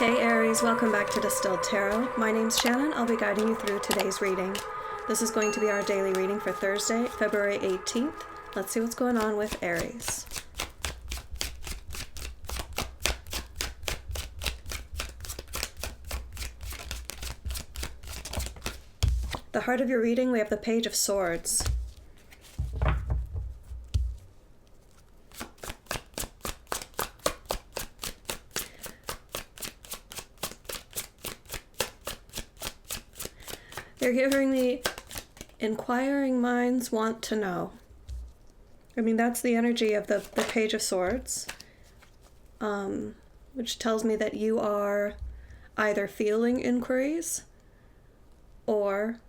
Hey Aries, welcome back to Distilled Tarot. My name's Shannon. I'll be guiding you through today's reading. This is going to be our daily reading for Thursday, February 18th. Let's see what's going on with Aries. The heart of your reading, we have the Page of Swords. They're giving me inquiring minds want to know. I mean, that's the energy of the Page of Swords, which tells me that you are either feeling inquiries or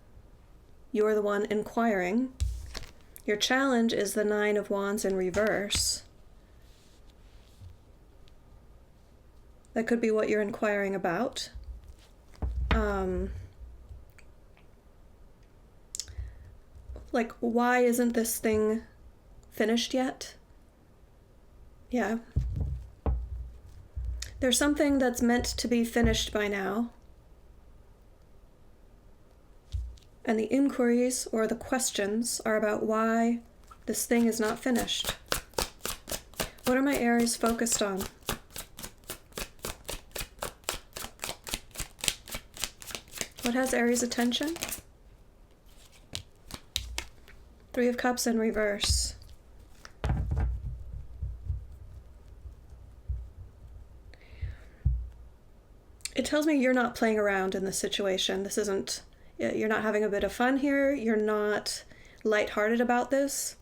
you're the one inquiring. Your challenge is the Nine of Wands in reverse. That could be what you're inquiring about. Like, why isn't this thing finished yet? Yeah. There's something that's meant to be finished by now. And the inquiries or the questions are about why this thing is not finished. What are my Aries focused on? What has Aries' attention? Three of Cups in reverse. It tells me you're not playing around in this situation. This isn't, you're not having a bit of fun here. You're not lighthearted about this,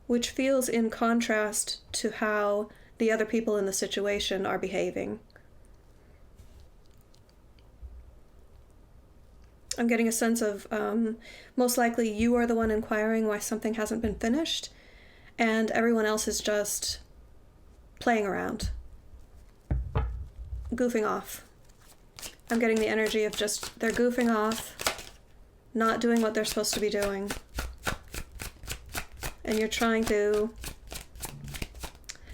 which feels in contrast to how the other people in the situation are behaving. I'm getting a sense of most likely you are the one inquiring why something hasn't been finished, and everyone else is just playing around, goofing off. I'm getting the energy of just they're goofing off, not doing what they're supposed to be doing, and you're trying to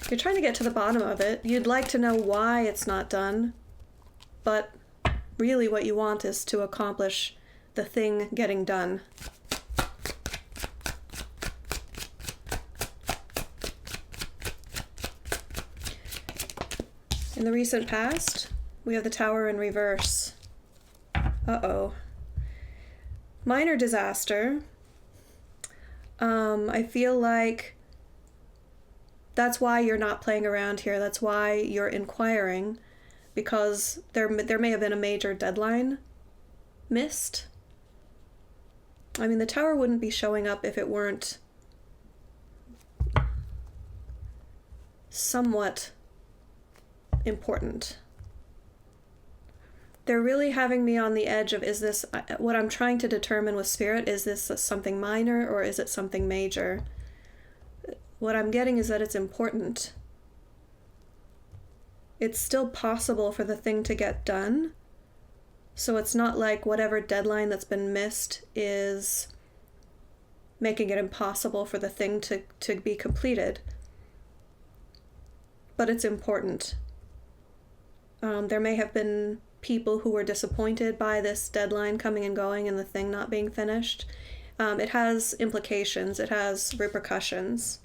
get to the bottom of it. You'd like to know why it's not done, but really what you want is to accomplish the thing getting done. In the recent past, we have the Tower in reverse. Uh-oh. Minor disaster. I feel like that's why you're not playing around here. That's why you're inquiring. Because there may have been a major deadline missed. I mean, the Tower wouldn't be showing up if it weren't somewhat important. They're really having me on the edge of, is this, what I'm trying to determine with Spirit, is this something minor or is it something major? What I'm getting is that it's important. It's still possible for the thing to get done. So it's not like whatever deadline that's been missed is making it impossible for the thing to be completed. But it's important. There may have been people who were disappointed by this deadline coming and going and the thing not being finished. It has implications. It has repercussions.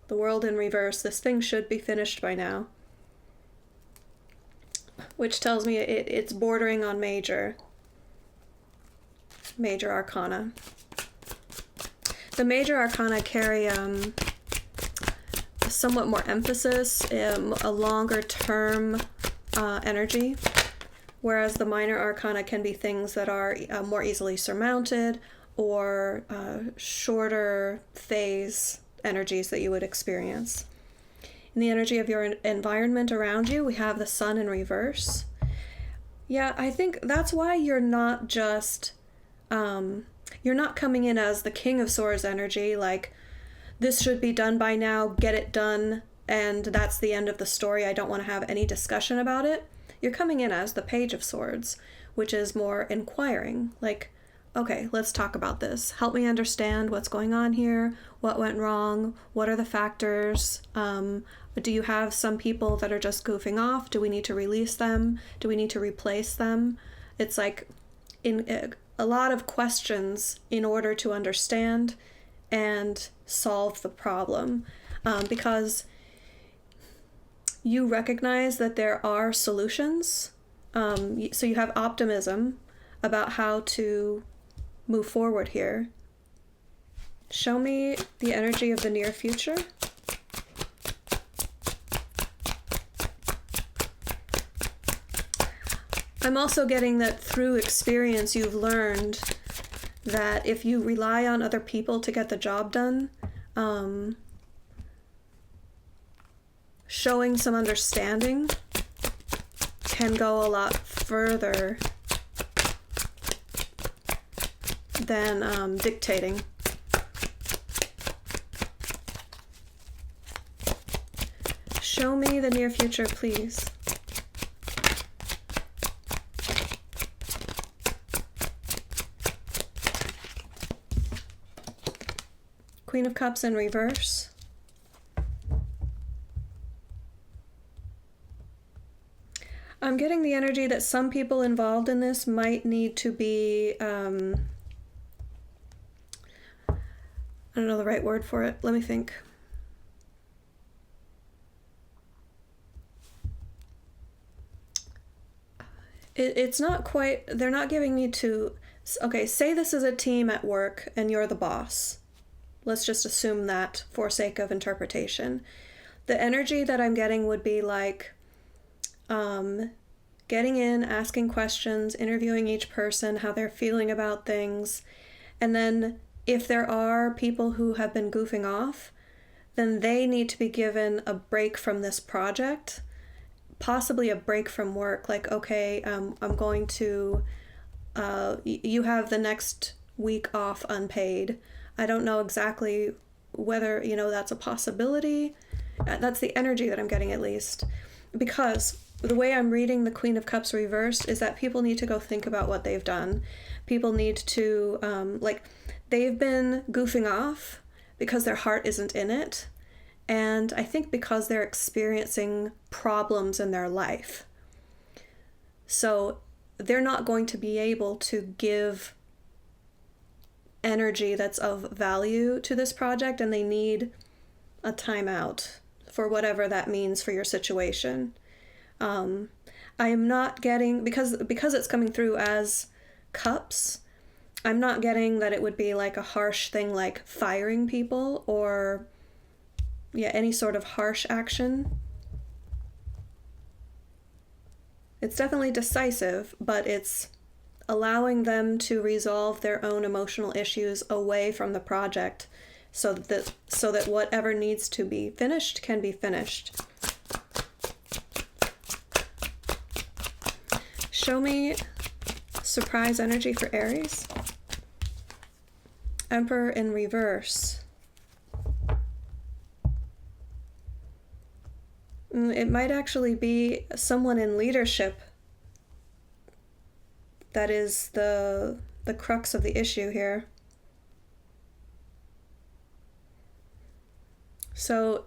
The World in reverse. This thing should be finished by now. Which tells me it's bordering on major arcana. The major arcana carry somewhat more emphasis, a longer term energy, whereas the minor arcana can be things that are more easily surmounted or shorter phase energies that you would experience. In the energy of your environment around you, we have the Sun in reverse. Yeah, I think that's why you're not just, you're not coming in as the King of Swords energy, like, this should be done by now, get it done, and that's the end of the story, I don't want to have any discussion about it. You're coming in as the Page of Swords, which is more inquiring, like, okay, let's talk about this. Help me understand what's going on here. What went wrong? What are the factors? Do you have some people that are just goofing off? Do we need to release them? Do we need to replace them? It's like a lot of questions in order to understand and solve the problem, because you recognize that there are solutions. So you have optimism about how to move forward here. Show me the energy of the near future. I'm also getting that through experience you've learned that if you rely on other people to get the job done, showing some understanding can go a lot further than dictating. Show me the near future, please. Queen of Cups in reverse. I'm getting the energy that some people involved in this might need to be, I don't know the right word for it. Let me think. It's not quite, they're not giving me to, okay, say this is a team at work and you're the boss. Let's just assume that for sake of interpretation. The energy that I'm getting would be like getting in, asking questions, interviewing each person, how they're feeling about things. And then if there are people who have been goofing off, then they need to be given a break from this project, possibly a break from work. Like, okay, I'm going to, you have the next week off unpaid. I don't know exactly whether, that's a possibility. That's the energy that I'm getting, at least. Because the way I'm reading the Queen of Cups reversed is that people need to go think about what they've done. People need to, they've been goofing off because their heart isn't in it. And I think because they're experiencing problems in their life. So they're not going to be able to give energy that's of value to this project, and they need a timeout for whatever that means for your situation. I am not getting, because it's coming through as cups, I'm not getting that it would be like a harsh thing like firing people or any sort of harsh action. It's definitely decisive, but it's allowing them to resolve their own emotional issues away from the project so that whatever needs to be finished can be finished. Show me surprise energy for Aries. Emperor in reverse. It might actually be someone in leadership that is the crux of the issue here. So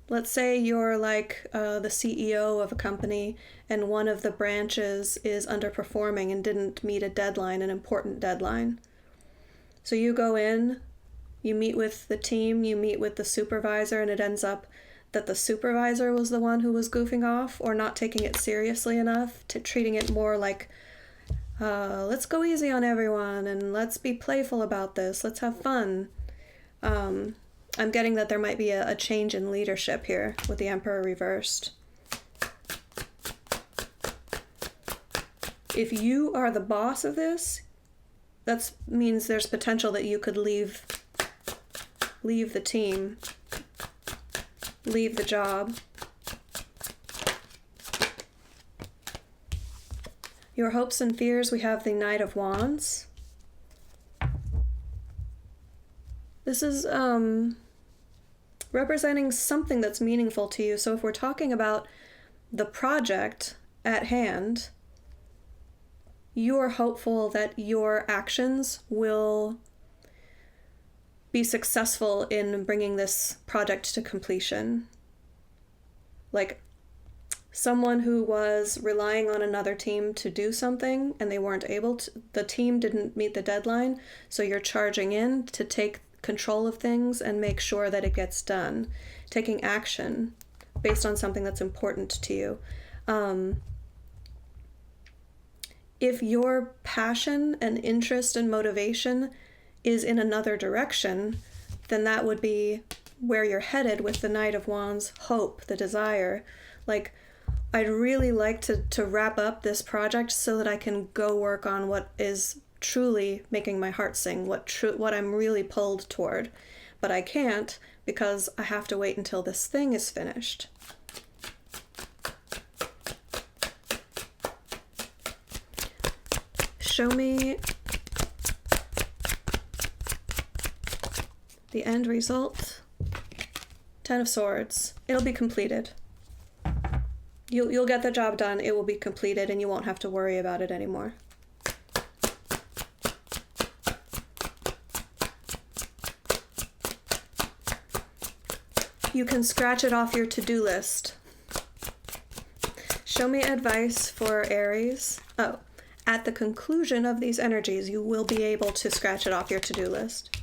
let's say you're like the CEO of a company and one of the branches is underperforming and didn't meet a deadline, an important deadline. So you go in, you meet with the team, you meet with the supervisor, and it ends up that the supervisor was the one who was goofing off or not taking it seriously enough, treating it more like, let's go easy on everyone and let's be playful about this, let's have fun. I'm getting that there might be a change in leadership here with the Emperor reversed. If you are the boss of this, that means there's potential that you could leave the team, leave the job. Your hopes and fears, we have the Knight of Wands. This is representing something that's meaningful to you. So if we're talking about the project at hand, you are hopeful that your actions will be successful in bringing this project to completion. Like, someone who was relying on another team to do something and they weren't able to, the team didn't meet the deadline, so you're charging in to take control of things and make sure that it gets done, taking action based on something that's important to you. If your passion and interest and motivation is in another direction, then that would be where you're headed with the Knight of Wands, hope, the desire. Like, I'd really like to wrap up this project so that I can go work on what is truly making my heart sing, what I'm really pulled toward. But I can't, because I have to wait until this thing is finished. Show me the end result. 10 of Swords. It'll be completed. You'll get the job done. It will be completed and you won't have to worry about it anymore. You can scratch it off your to-do list. Show me advice for Aries. Oh, at the conclusion of these energies, you will be able to scratch it off your to-do list.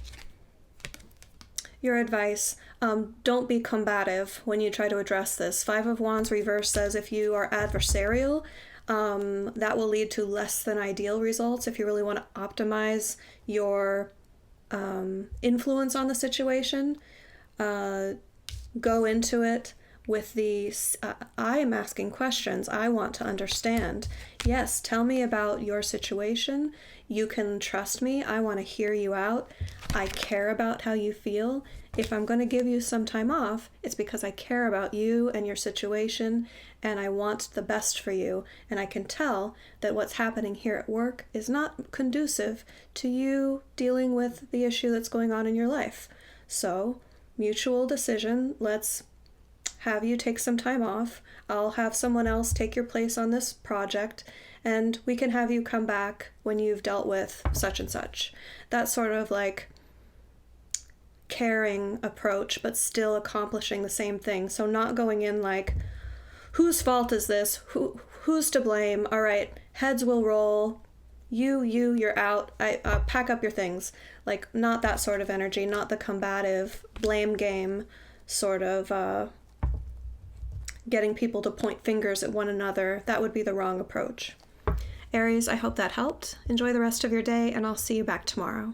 Your advice, don't be combative when you try to address this. 5 of Wands reverse says if you are adversarial, that will lead to less than ideal results. If you really want to optimize your influence on the situation, go into it with the, I am asking questions. I want to understand. Yes, tell me about your situation. You can trust me. I want to hear you out. I care about how you feel. If I'm going to give you some time off, it's because I care about you and your situation, and I want the best for you. And I can tell that what's happening here at work is not conducive to you dealing with the issue that's going on in your life. So, mutual decision. Let's have you take some time off. I'll have someone else take your place on this project, and we can have you come back when you've dealt with such and such. That sort of like caring approach, but still accomplishing the same thing. So not going in like, whose fault is this? Who's to blame? All right, heads will roll. You're out. I pack up your things. Like, not that sort of energy, not the combative blame game sort of getting people to point fingers at one another. That would be the wrong approach. Aries, I hope that helped. Enjoy the rest of your day, and I'll see you back tomorrow.